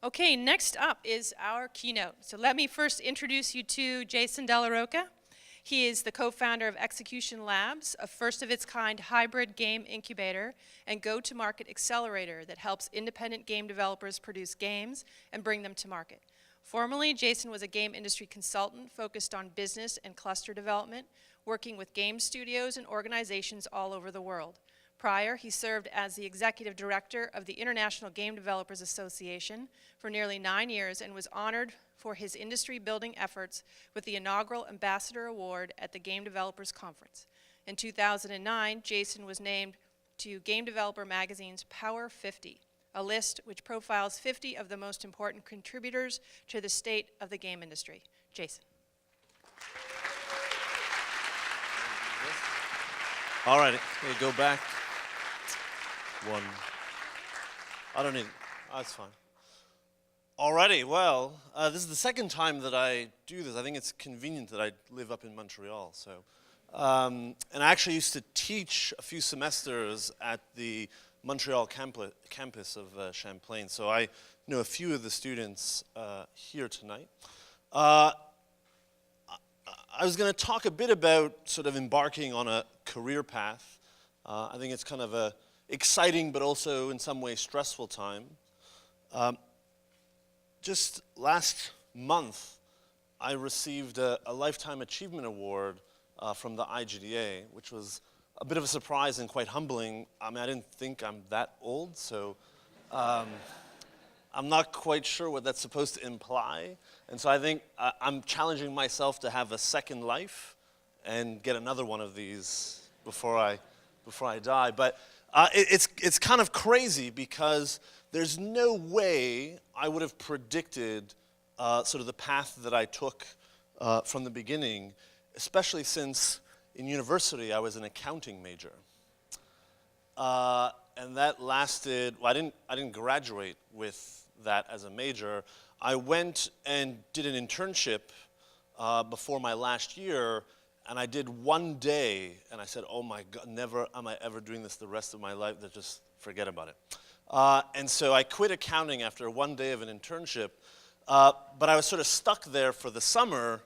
Okay, next up is our keynote. So let me first introduce you to Jason Della Rocca. He is the co-founder of Execution Labs, a first-of-its-kind hybrid game incubator and go-to-market accelerator that helps independent game developers produce games and bring them to market. Formerly, Jason was a game industry consultant focused on business and cluster development, working with game studios and organizations all over the world. Prior, he served as the executive director of the International Game Developers Association for nearly 9 years and was honored for his industry-building efforts with the inaugural Ambassador Award at the Game Developers Conference. In 2009, Jason was named to Game Developer Magazine's Power 50, a list which profiles 50 of the most important contributors to the state of the game industry. Jason. All right, we'll go back one. I don't need, that's fine. Alrighty, well, this is the second time that I do this. I think it's convenient that I live up in Montreal. So, and I actually used to teach a few semesters at the Montreal campus of Champlain. So I know a few of the students here tonight. I was going to talk a bit about sort of embarking on a career path. I think it's kind of a exciting but also in some ways stressful time. Just last month, I received a Lifetime Achievement Award from the IGDA, which was a bit of a surprise and quite humbling. I mean, I didn't think I'm that old, so I'm not quite sure what that's supposed to imply. And so I think I'm challenging myself to have a second life and get another one of these before I die. But it's kind of crazy because there's no way I would have predicted sort of the path that I took from the beginning, especially since in university I was an accounting major. And that lasted, well, I didn't graduate with that as a major. I went and did an internship before my last year, and I did one day, and I said, oh my God, never am I ever doing this the rest of my life, just forget about it. And so I quit accounting after one day of an internship, but I was sort of stuck there for the summer,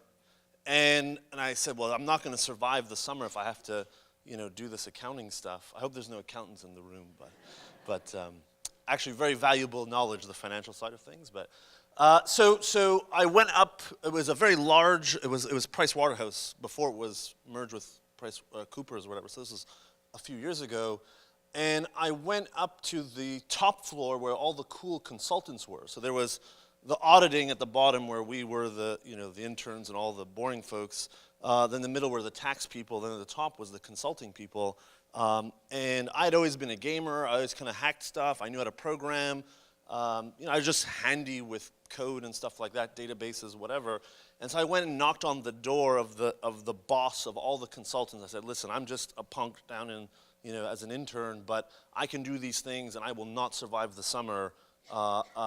and I said, well, I'm not going to survive the summer if I have to, do this accounting stuff. I hope there's no accountants in the room, but actually very valuable knowledge, the financial side of things. But so I went up. It was a very large. It was Price Waterhouse before it was merged with Price Coopers or whatever. So this was a few years ago. And I went up to the top floor where all the cool consultants were. So there was the auditing at the bottom where we were the interns and all the boring folks. Then the middle were the tax people. Then at the top was the consulting people. And I'd always been a gamer. I always kind of hacked stuff. I knew how to program. I was just handy with code and stuff like that, databases, whatever. And so I went and knocked on the door of the boss of all the consultants. I said, listen, I'm just a punk down in as an intern, but I can do these things and I will not survive the summer.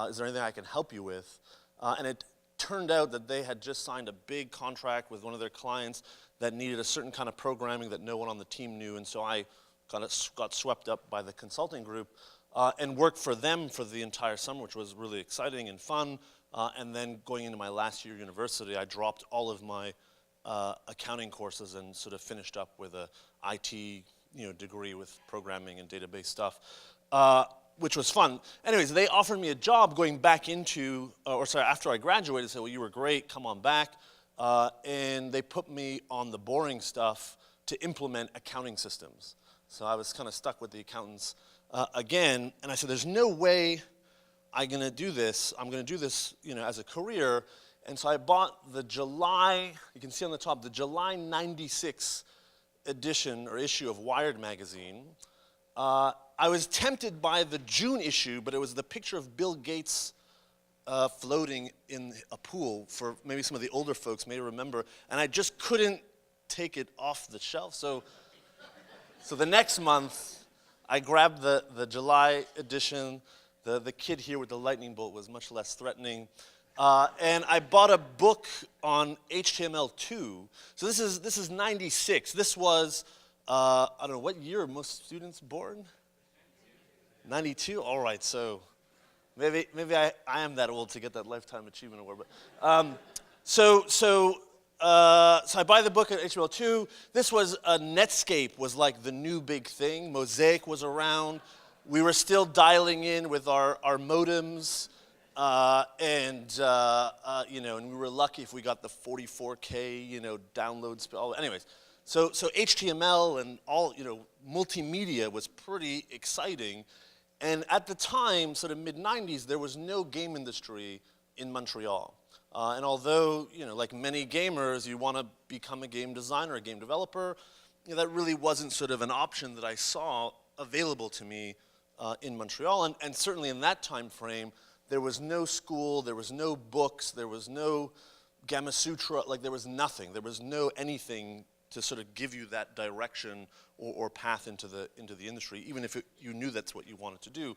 Is there anything I can help you with? And it turned out that they had just signed a big contract with one of their clients that needed a certain kind of programming that no one on the team knew, and so I kind of got swept up by the consulting group and worked for them for the entire summer, which was really exciting and fun. And then going into my last year of university, I dropped all of my accounting courses and sort of finished up with a IT degree with programming and database stuff, which was fun. Anyways, they offered me a job going back into, after I graduated, said, well, you were great, come on back. And they put me on the boring stuff to implement accounting systems. So I was kind of stuck with the accountants again, and I said, there's no way I'm going to do this. I'm going to do this, as a career. And so I bought the July, you can see on the top, the July 96 edition or issue of Wired magazine. I was tempted by the June issue, but it was the picture of Bill Gates floating in a pool. For maybe some of the older folks may remember, and I just couldn't take it off the shelf. So the next month, I grabbed the July edition. The kid here with the lightning bolt was much less threatening. And I bought a book on HTML2. So this is 96. This was, I don't know, what year are most students born? 92? All right, so Maybe I am that old to get that Lifetime Achievement Award. But so I buy the book at HTML2. This was Netscape was like the new big thing. Mosaic was around. We were still dialing in with our modems, and we were lucky if we got the 44K download speed. Anyways, so HTML and all multimedia was pretty exciting. And at the time, sort of mid-90s, there was no game industry in Montreal. And although, like many gamers, you want to become a game designer, a game developer, that really wasn't sort of an option that I saw available to me in Montreal. And certainly in that time frame, there was no school, there was no books, there was no Gamma Sutra, like there was nothing. There was no anything to sort of give you that direction or path into the industry, even if you knew that's what you wanted to do.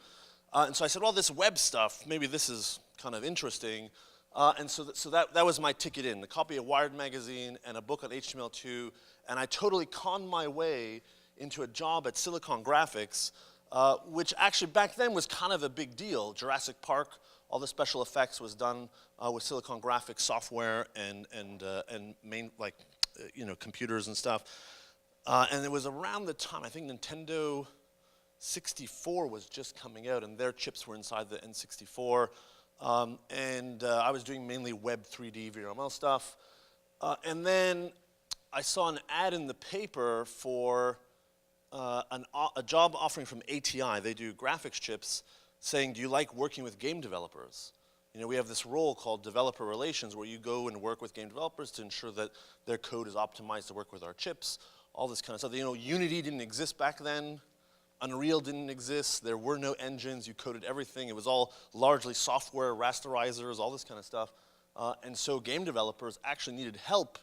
And so I said, well, this web stuff, maybe this is kind of interesting. And so that was my ticket in, a copy of Wired magazine and a book on HTML2, and I totally conned my way into a job at Silicon Graphics, which actually back then was kind of a big deal. Jurassic Park, all the special effects was done with Silicon Graphics software and computers and stuff. And it was around the time, I think Nintendo 64 was just coming out, and their chips were inside the N64. I was doing mainly web 3D VRML stuff. And then I saw an ad in the paper for a job offering from ATI. They do graphics chips, saying, do you like working with game developers? We have this role called developer relations where you go and work with game developers to ensure that their code is optimized to work with our chips, all this kind of stuff. Unity didn't exist back then. Unreal didn't exist. There were no engines. You coded everything. It was all largely software, rasterizers, all this kind of stuff. And so game developers actually needed help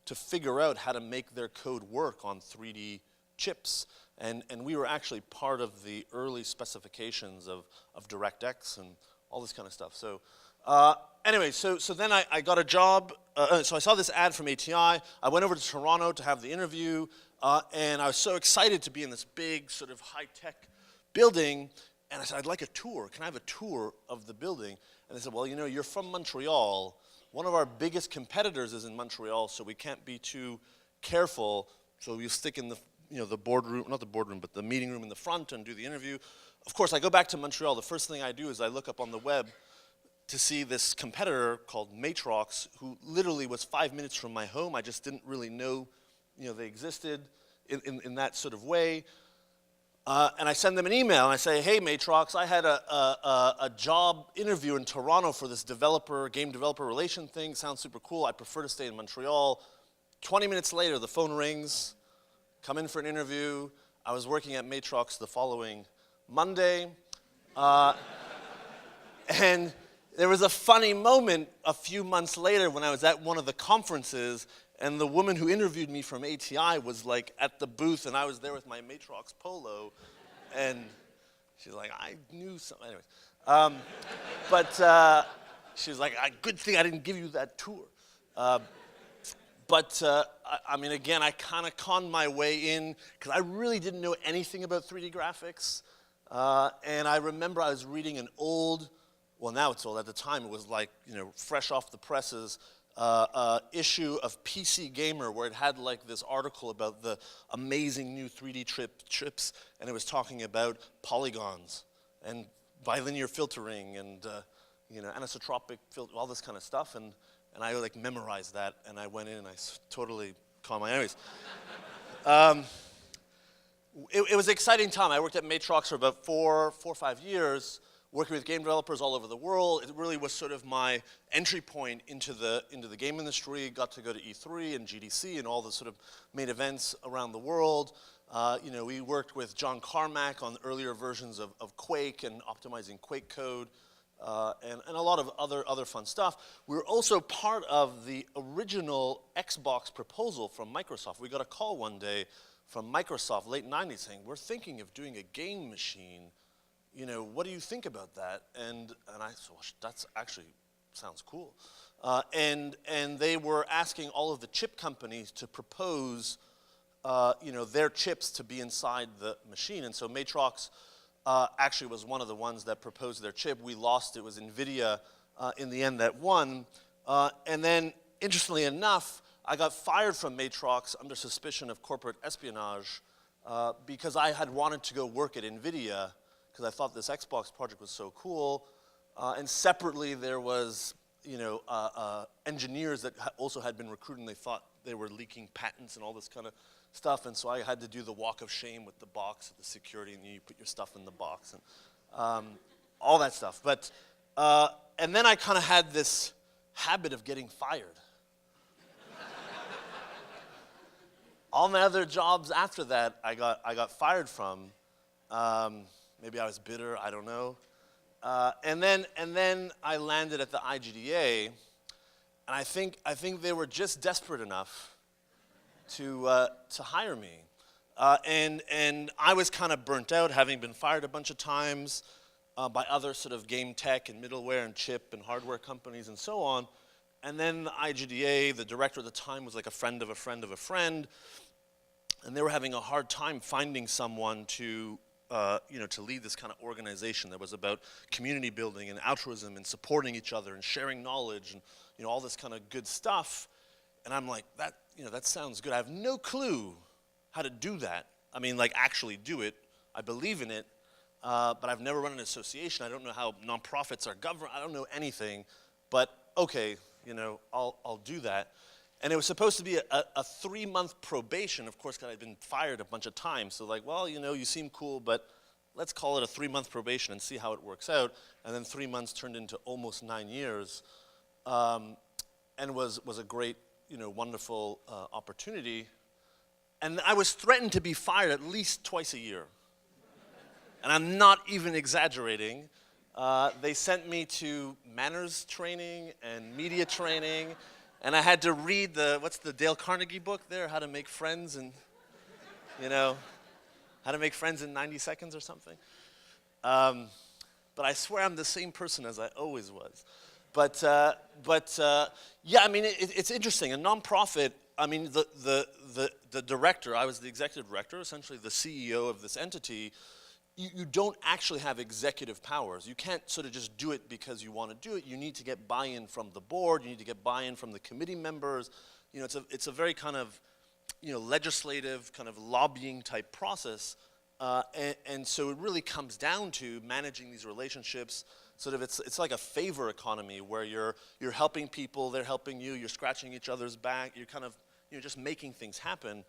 to figure out how to make their code work on 3D chips. And we were actually part of the early specifications of DirectX and all this kind of stuff. So anyway, so then I got a job. So I saw this ad from ATI. I went over to Toronto to have the interview. And I was so excited to be in this big sort of high-tech building. And I said, I'd like a tour. Can I have a tour of the building? And they said, well, you're from Montreal. One of our biggest competitors is in Montreal, so we can't be too careful. So we'll stick in the boardroom, not the boardroom, but the meeting room in the front and do the interview. Of course, I go back to Montreal. The first thing I do is I look up on the web to see this competitor called Matrox, who literally was 5 minutes from my home. I just didn't really know, they existed in that sort of way. And I send them an email, and I say, hey, Matrox, I had a job interview in Toronto for this game developer relation thing. Sounds super cool. I prefer to stay in Montreal. 20 minutes later, the phone rings. Come in for an interview. I was working at Matrox the following Monday. And there was a funny moment a few months later when I was at one of the conferences, and the woman who interviewed me from ATI was like at the booth, and I was there with my Matrox polo, and she's like, I knew something. Anyways, she was like, good thing I didn't give you that tour. Again, I kind of conned my way in because I really didn't know anything about 3D graphics. And I remember I was reading an old, well, now it's old. At the time, it was like, fresh off the presses, issue of PC Gamer where it had like this article about the amazing new 3D chips, and it was talking about polygons and bilinear filtering and anisotropic filter, all this kind of stuff. And I like memorized that, and I went in and I totally caught my anyways. It was an exciting time. I worked at Matrox for about 4 or 5 years, working with game developers all over the world. It really was sort of my entry point into the game industry. Got to go to E3 and GDC and all the sort of main events around the world. We worked with John Carmack on earlier versions of Quake and optimizing Quake code. And a lot of other fun stuff. We were also part of the original Xbox proposal from Microsoft. We got a call one day from Microsoft, late 90s, saying, we're thinking of doing a game machine. What do you think about that? And I said, well, that's actually sounds cool. And they were asking all of the chip companies to propose, their chips to be inside the machine. And so Matrox actually was one of the ones that proposed their chip. We lost. It was NVIDIA in the end that won. And then, interestingly enough, I got fired from Matrox under suspicion of corporate espionage because I had wanted to go work at NVIDIA because I thought this Xbox project was so cool. And separately, there was engineers that also had been recruited, and they thought they were leaking patents and all this kind of stuff. And so I had to do the walk of shame with the box at the security, and you put your stuff in the box and all that stuff. But and then I kind of had this habit of getting fired. All my other jobs after that, I got fired from. Maybe I was bitter, I don't know. And then I landed at the IGDA, and I think they were just desperate enough to hire me. And I was kind of burnt out, having been fired a bunch of times by other sort of game tech and middleware and chip and hardware companies and so on. And then the IGDA, the director at the time was like a friend of a friend of a friend, and they were having a hard time finding someone to lead this kind of organization that was about community building and altruism and supporting each other and sharing knowledge and all this kind of good stuff. And I'm like, that sounds good. I have no clue how to do that. I mean, like actually do it. I believe in it, but I've never run an association. I don't know how nonprofits are governed. I don't know anything. But okay, I'll do that. And it was supposed to be a 3-month probation, of course, because I'd been fired a bunch of times. So like, well, you seem cool, but let's call it a 3-month probation and see how it works out. And then 3 months turned into almost 9 years, and was a great, wonderful opportunity. And I was threatened to be fired at least twice a year. And I'm not even exaggerating. They sent me to manners training and media training. And I had to read what's the Dale Carnegie book there? How to Make Friends and, how to Make Friends in 90 seconds or something. But I swear I'm the same person as I always was. But yeah, I mean, it's interesting. A nonprofit, I mean, the director, I was the executive director, essentially the CEO of this entity. You don't actually have executive powers. You can't sort of just do it because you want to do it. You need to get buy-in from the board. You need to get buy-in from the committee members. It's a very kind of, legislative kind of lobbying type process. And so it really comes down to managing these relationships. Sort of, it's like a favor economy where you're helping people, they're helping you, you're scratching each other's back. You're kind of, just making things happen.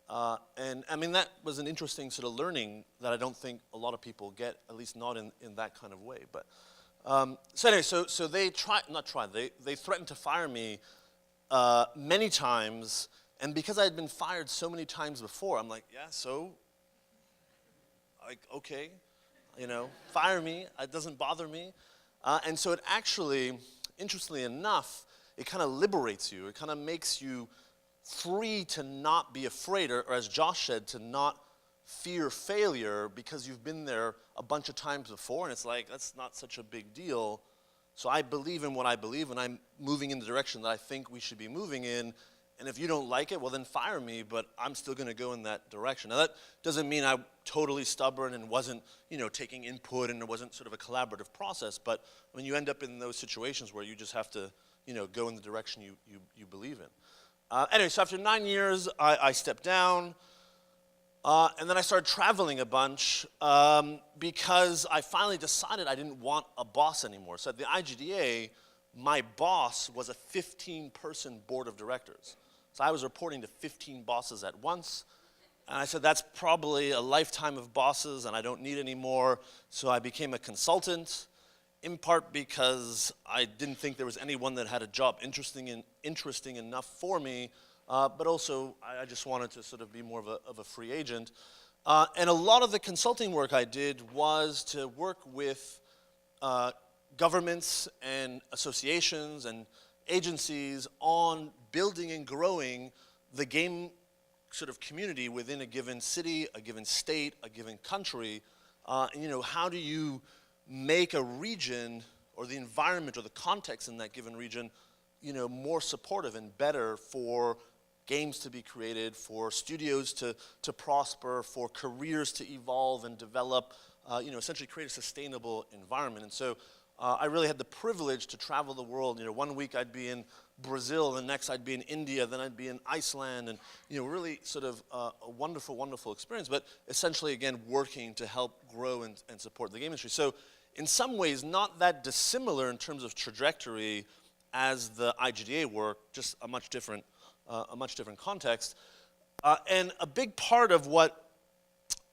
And I mean, that was an interesting sort of learning that I don't think a lot of people get, at least not in that kind of way. But so anyway, so they they threatened to fire me many times. And because I had been fired so many times before, I'm like, yeah, so, like, okay, fire me. It doesn't bother me. And so it actually, interestingly enough, it kind of liberates you. It kind of makes you free to not be afraid, or as Josh said, to not fear failure because you've been there a bunch of times before, and it's like, that's not such a big deal. So I believe in what I believe, and I'm moving in the direction that I think we should be moving in, and if you don't like it, well then fire me, but I'm still going to go in that direction. Now that doesn't mean I'm totally stubborn and wasn't, taking input, and it wasn't sort of a collaborative process, but I mean, you end up in those situations where you just have to, go in the direction you believe in. Anyway, so after 9 years, I stepped down, and then I started traveling a bunch because I finally decided I didn't want a boss anymore. So at the IGDA, my boss was a 15-person board of directors. So I was reporting to 15 bosses at once, and I said, that's probably a lifetime of bosses, and I don't need any more. So I became a consultant, in part because I didn't think there was anyone that had a job interesting enough for me, but also I just wanted to sort of be more of a free agent. And a lot of the consulting work I did was to work with governments and associations and agencies on building and growing the game sort of community within a given city, a given state, a given country. And, how do you make a region or the environment or the context in that given region, more supportive and better for games to be created, for studios to prosper, for careers to evolve and develop, essentially create a sustainable environment. And so I really had the privilege to travel the world. One week I'd be in Brazil, the next I'd be in India, then I'd be in Iceland, and really sort of a wonderful, wonderful experience, but essentially, again, working to help grow and support the game industry. So in some ways, not that dissimilar in terms of trajectory as the IGDA work, just a much different context. And a big part of what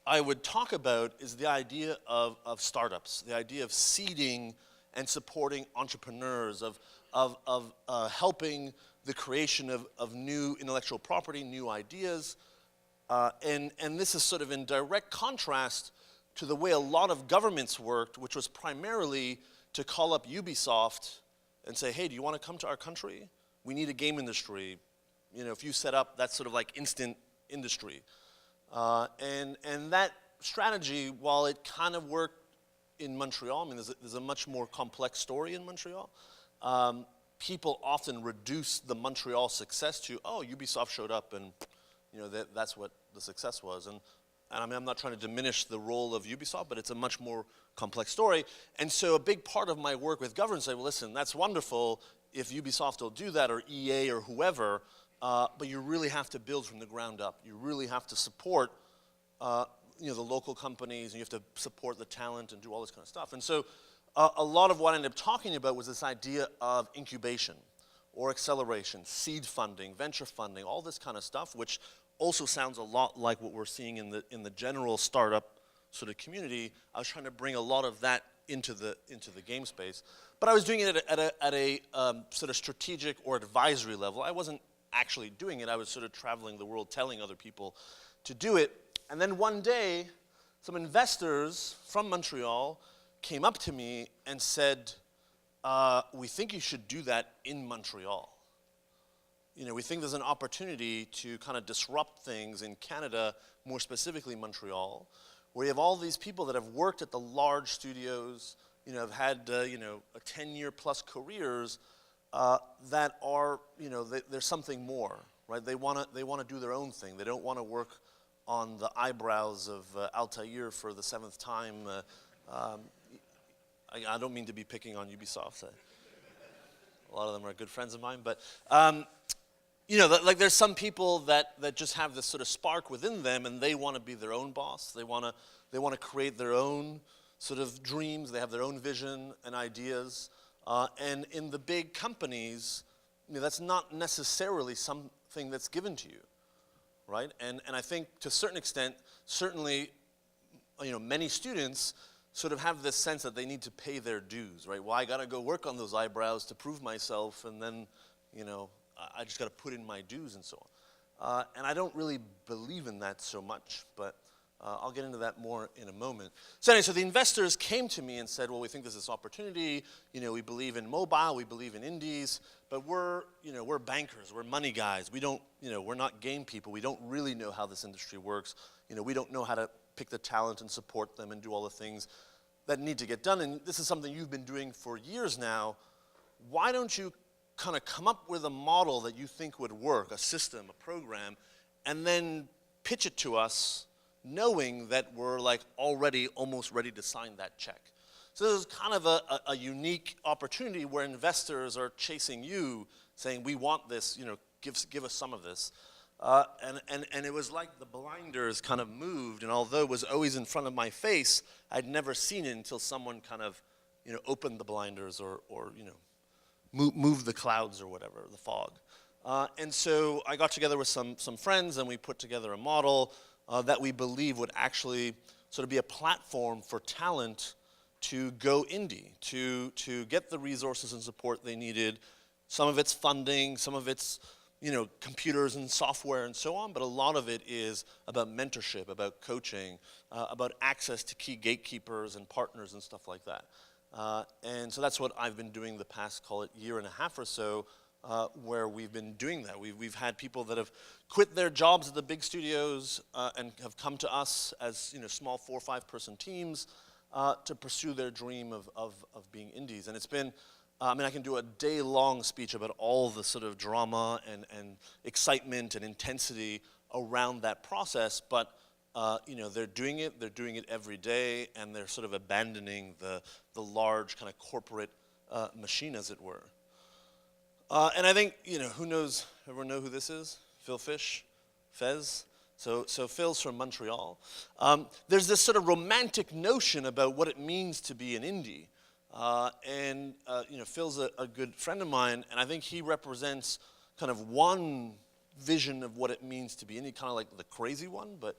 I would talk about is the idea of startups, the idea of seeding and supporting entrepreneurs, of helping the creation of new intellectual property, new ideas. And this is sort of in direct contrast to the way a lot of governments worked, which was primarily to call up Ubisoft and say, hey, do you want to come to our country? We need a game industry. If you set up, that's sort of like instant industry. And that strategy, while it kind of worked in Montreal, there's a much more complex story in Montreal. People often reduce the Montreal success to, oh, Ubisoft showed up and that's what the success was. And I'm not trying to diminish the role of Ubisoft, but it's a much more complex story. And so a big part of my work with governments, say, well, listen, that's wonderful if Ubisoft will do that, or EA or whoever, but you really have to build from the ground up. You really have to support the local companies, and you have to support the talent and do all this kind of stuff. And so a lot of what I ended up talking about was this idea of incubation or acceleration, seed funding, venture funding, all this kind of stuff, which also sounds a lot like what we're seeing in the general startup sort of community. I was trying to bring a lot of that into the game space, but I was doing it at a sort of strategic or advisory level. I wasn't actually doing it. I was sort of traveling the world telling other people to do it. And then one day, some investors from Montreal came up to me and said, we think you should do that in Montreal. We think there's an opportunity to kind of disrupt things in Canada, more specifically Montreal, where you have all these people that have worked at the large studios, have had, a 10-year plus careers, that are, there's something more, right? They want to do their own thing. They don't want to work on the eyebrows of Altair for the 7th time. I don't mean to be picking on Ubisoft. A lot of them are good friends of mine, but like there's some people that just have this sort of spark within them, and they want to be their own boss. They want to create their own sort of dreams. They have their own vision and ideas. And in the big companies, that's not necessarily something that's given to you, right? And I think to a certain extent, certainly, many students sort of have this sense that they need to pay their dues, right? Well, I got to go work on those eyebrows to prove myself, and then, I just got to put in my dues and so on. And I don't really believe in that so much, but I'll get into that more in a moment. So anyway, so the investors came to me and said, well, we think there's this opportunity. We believe in mobile, we believe in indies, but we're bankers, we're money guys. We don't, we're not game people. We don't really know how this industry works. We don't know how to pick the talent and support them and do all the things that need to get done. And this is something you've been doing for years now. Why don't you kind of come up with a model that you think would work, a system, a program, and then pitch it to us, knowing that we're like already almost ready to sign that check. So this is kind of a unique opportunity where investors are chasing you, saying, we want this, give us some of this. And it was like the blinders kind of moved, and although it was always in front of my face, I'd never seen it until someone kind of, opened the blinders or moved the clouds or whatever, the fog. And so I got together with some friends, and we put together a model that we believe would actually sort of be a platform for talent to go indie, to get the resources and support they needed. Some of it's funding, some of it's computers and software and so on, but a lot of it is about mentorship, about coaching, about access to key gatekeepers and partners and stuff like that. And so that's what I've been doing the past, call it, year and a half or so, where we've been doing that. We've had people that have quit their jobs at the big studios and have come to us as small 4 or 5 person teams to pursue their dream of being indies. And it's been I mean, I can do a day-long speech about all the sort of drama and excitement and intensity around that process, but you know, they're doing it every day, and they're sort of abandoning the large kind of corporate machine, as it were. And I think, you know, who knows, everyone know who this is? Phil Fish, Fez. So Phil's from Montreal. There's this sort of romantic notion about what it means to be an indie. And you know, Phil's a good friend of mine, and I think he represents kind of one vision of what it means to be indie, kind of like the crazy one, but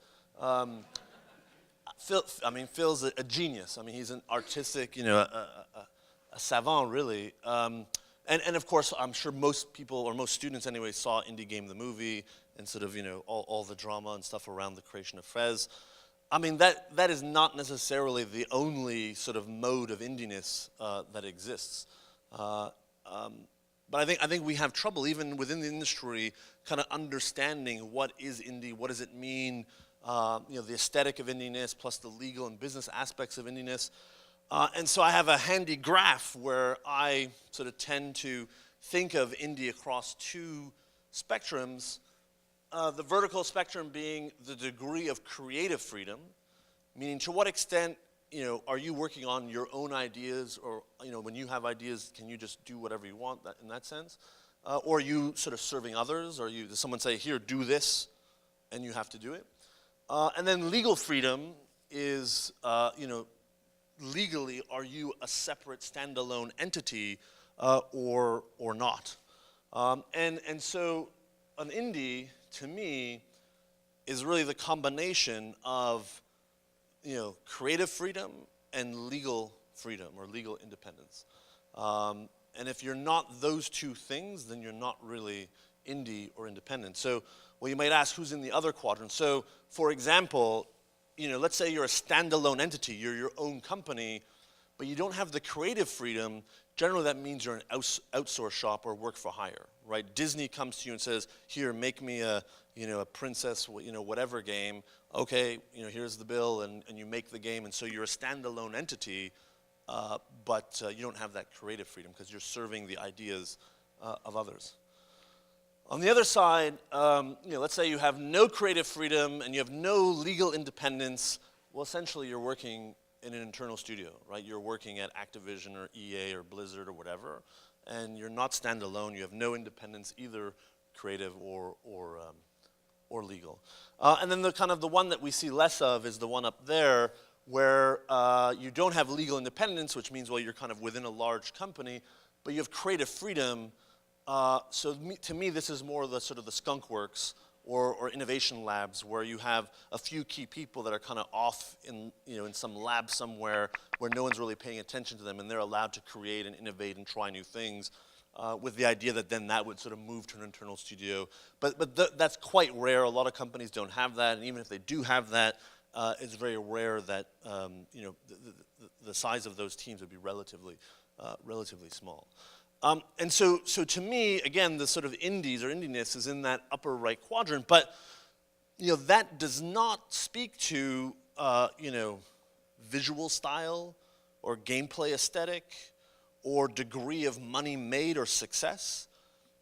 Phil's a genius. I mean, he's an artistic, you know, a savant, really. And of course, I'm sure most people, or most students anyway, saw Indie Game the movie and sort of, you know, all the drama and stuff around the creation of Fez. I mean, that is not necessarily the only sort of mode of indiness that exists. But I think we have trouble, even within the industry, kind of understanding what is indie, what does it mean, you know, the aesthetic of indiness plus the legal and business aspects of indiness. And so I have a handy graph where I sort of tend to think of indie across two spectrums. The vertical spectrum being the degree of creative freedom, meaning to what extent, you know, are you working on your own ideas, or, you know, when you have ideas, can you just do whatever you want in that sense? Or are you sort of serving others? Or does someone say, here, do this, and you have to do it? And then legal freedom is, you know, legally, are you a separate standalone entity or not? And so an indie, to me, is really the combination of, you know, creative freedom and legal freedom or legal independence. And if you're not those two things, then you're not really indie or independent. So, well, you might ask, who's in the other quadrant? So, for example, you know, let's say you're a standalone entity, you're your own company, but you don't have the creative freedom. Generally, that means you're an outsource shop or work for hire, right? Disney comes to you and says, here, make me a, you know, a princess, you know, whatever game. Okay, you know, here's the bill, and you make the game, and so you're a standalone entity, but you don't have that creative freedom because you're serving the ideas of others. On the other side, you know, let's say you have no creative freedom and you have no legal independence. Well, essentially, you're working in an internal studio, right? You're working at Activision or EA or Blizzard or whatever, and you're not standalone. You have no independence, either creative or legal. And then the one that we see less of is the one up there, where you don't have legal independence, which means, well, you're kind of within a large company, but you have creative freedom. So to me, this is more the sort of the skunk works or innovation labs, where you have a few key people that are kind of off in, you know, in some lab somewhere where no one's really paying attention to them, and they're allowed to create and innovate and try new things, with the idea that then that would sort of move to an internal studio. But that's quite rare. A lot of companies don't have that, and even if they do have that, it's very rare that, you know, the size of those teams would be relatively small. And so to me, again, the sort of indies or indiness is in that upper right quadrant, but, you know, that does not speak to, you know, visual style or gameplay aesthetic or degree of money made or success.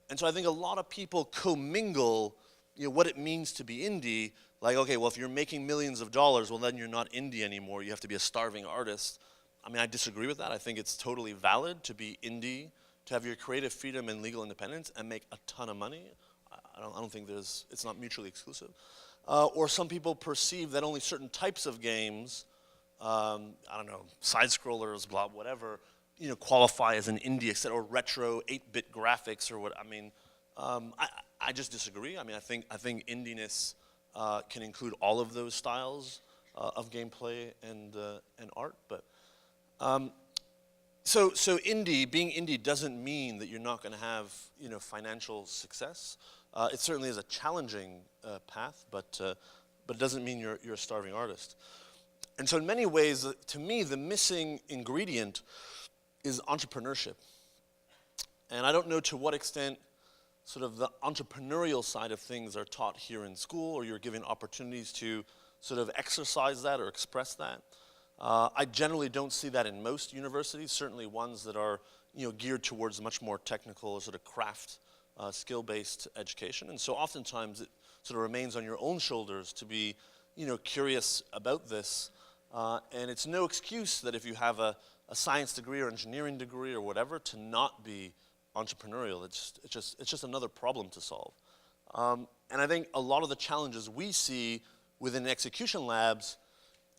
And so I think a lot of people commingle, you know, what it means to be indie, like, okay, well, if you're making millions of dollars, well, then you're not indie anymore. You have to be a starving artist. I mean, I disagree with that. I think it's totally valid to be indie, to have your creative freedom and legal independence and make a ton of money. I don't think it's not mutually exclusive. Or some people perceive that only certain types of games, I don't know, side-scrollers, blah, whatever, you know, qualify as an indie, or retro 8-bit graphics or what. I mean, I just disagree. I mean, I think indiness can include all of those styles of gameplay and art, but. So being indie doesn't mean that you're not going to have, you know, financial success. It certainly is a challenging path, but it doesn't mean you're a starving artist. And so in many ways, to me, the missing ingredient is entrepreneurship. And I don't know to what extent sort of the entrepreneurial side of things are taught here in school, or you're given opportunities to sort of exercise that or express that. I generally don't see that in most universities, certainly ones that are, geared towards much more technical, sort of craft, skill-based education. And so oftentimes it sort of remains on your own shoulders to be, curious about this. And it's no excuse that if you have a science degree or engineering degree or whatever, to not be entrepreneurial. It's just another problem to solve. And I think a lot of the challenges we see within execution labs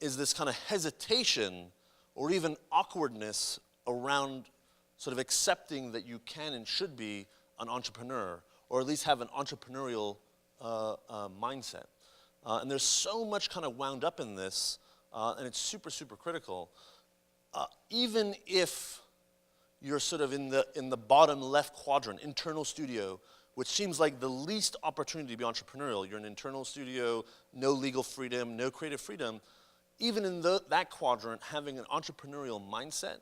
is this kind of hesitation or even awkwardness around sort of accepting that you can and should be an entrepreneur, or at least have an entrepreneurial mindset. And there's so much kind of wound up in this, and it's super, super critical. Even if you're sort of in the bottom left quadrant, internal studio, which seems like the least opportunity to be entrepreneurial. You're an internal studio, no legal freedom, no creative freedom. Even in that quadrant, having an entrepreneurial mindset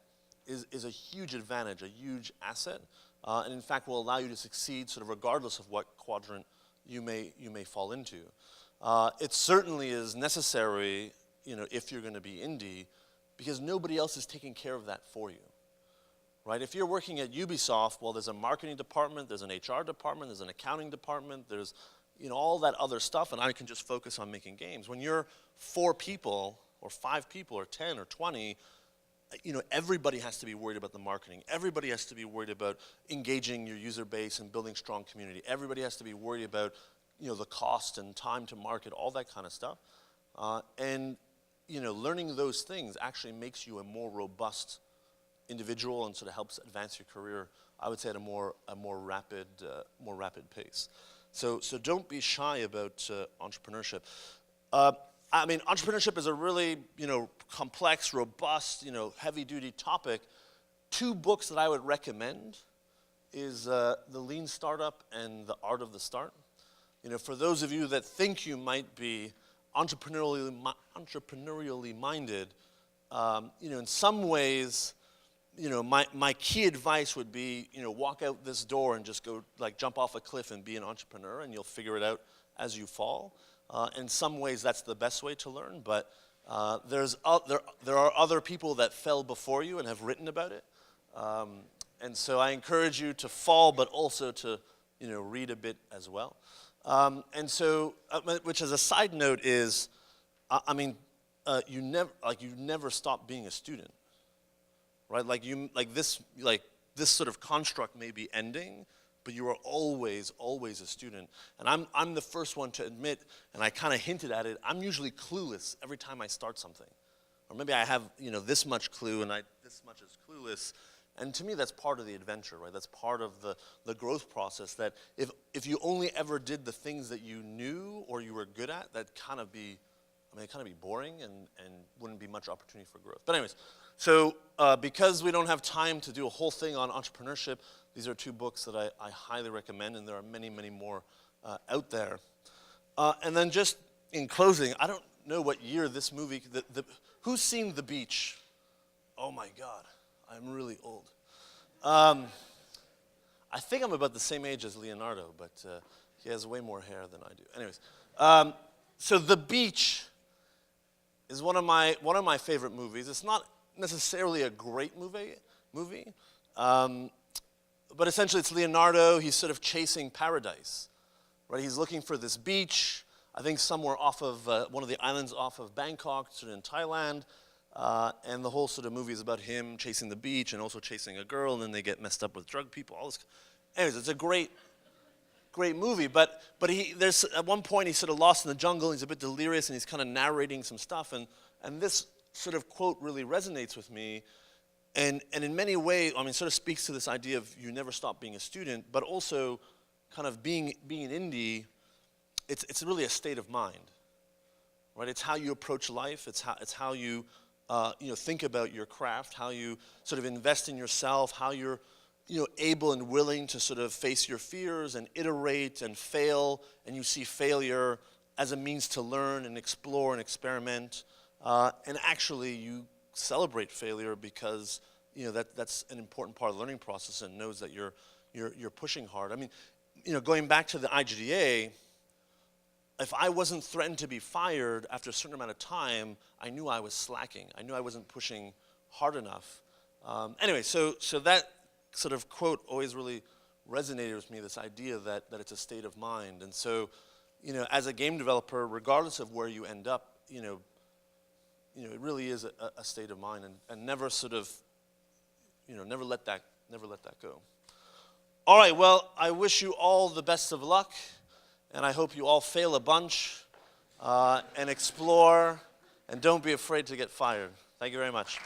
is a huge advantage, a huge asset, and in fact will allow you to succeed sort of regardless of what quadrant you may fall into. It certainly is necessary, if you're going to be indie, because nobody else is taking care of that for you. Right? If you're working at Ubisoft, well, there's a marketing department, there's an HR department, there's an accounting department, there's all that other stuff, and I can just focus on making games. When you're 4 people, or 5 people, or 10, or 20, everybody has to be worried about the marketing. Everybody has to be worried about engaging your user base and building strong community. Everybody has to be worried about the cost and time to market, all that kind of stuff. And learning those things actually makes you a more robust individual and sort of helps advance your career, I would say, at a more rapid pace. So don't be shy about entrepreneurship. Entrepreneurship is a really complex, robust, heavy-duty topic. 2 books that I would recommend is The Lean Startup and The Art of the Start. For those of you that think you might be entrepreneurially minded, in some ways, my key advice would be, walk out this door and just go, jump off a cliff and be an entrepreneur, and you'll figure it out as you fall. In some ways, that's the best way to learn, but there are other people that fell before you and have written about it. And so I encourage you to fall, but also to, read a bit as well. And so, which as a side note is, you never stop being a student. Right, this sort of construct may be ending, but you are always a student. And I'm the first one to admit, and I kind of hinted at it, I'm usually clueless every time I start something. Or maybe I have, this much clue and this much is clueless. And to me, that's part of the adventure, right? That's part of the growth process, that if you only ever did the things that you knew or you were good at, that'd kind of be boring and wouldn't be much opportunity for growth. But anyways, so because we don't have time to do a whole thing on entrepreneurship, these are 2 books that I highly recommend, and there are many, many more out there. And then just in closing, I don't know what year this movie, who's seen The Beach? Oh my God, I'm really old. I think I'm about the same age as Leonardo, but he has way more hair than I do. Anyways, so The Beach is one of my favorite movies. It's not necessarily a great movie, but essentially it's Leonardo. He's sort of chasing paradise, right? He's looking for this beach, I think somewhere off of one of the islands off of Bangkok, sort of in Thailand, and the whole sort of movie is about him chasing the beach and also chasing a girl, and then they get messed up with drug people. All this. Anyways, it's a great movie, but there's at one point he's sort of lost in the jungle, he's a bit delirious, and he's kind of narrating some stuff, and this sort of quote really resonates with me, and in many ways, sort of speaks to this idea of you never stop being a student, but also kind of being an indie, it's really a state of mind, right? It's how you approach life, it's how you think about your craft, how you sort of invest in yourself, how you're able and willing to sort of face your fears and iterate and fail, and you see failure as a means to learn and explore and experiment, and actually you celebrate failure because that's an important part of the learning process and knows that you're pushing hard. Going back to the IGDA, if I wasn't threatened to be fired after a certain amount of time, I knew I was slacking. I knew I wasn't pushing hard enough. Anyway, so that sort of quote always really resonated with me, this idea that it's a state of mind. And so, as a game developer, regardless of where you end up, it really is a state of mind, and never sort of, never let that go. All right, well, I wish you all the best of luck, and I hope you all fail a bunch, and explore, and don't be afraid to get fired. Thank you very much.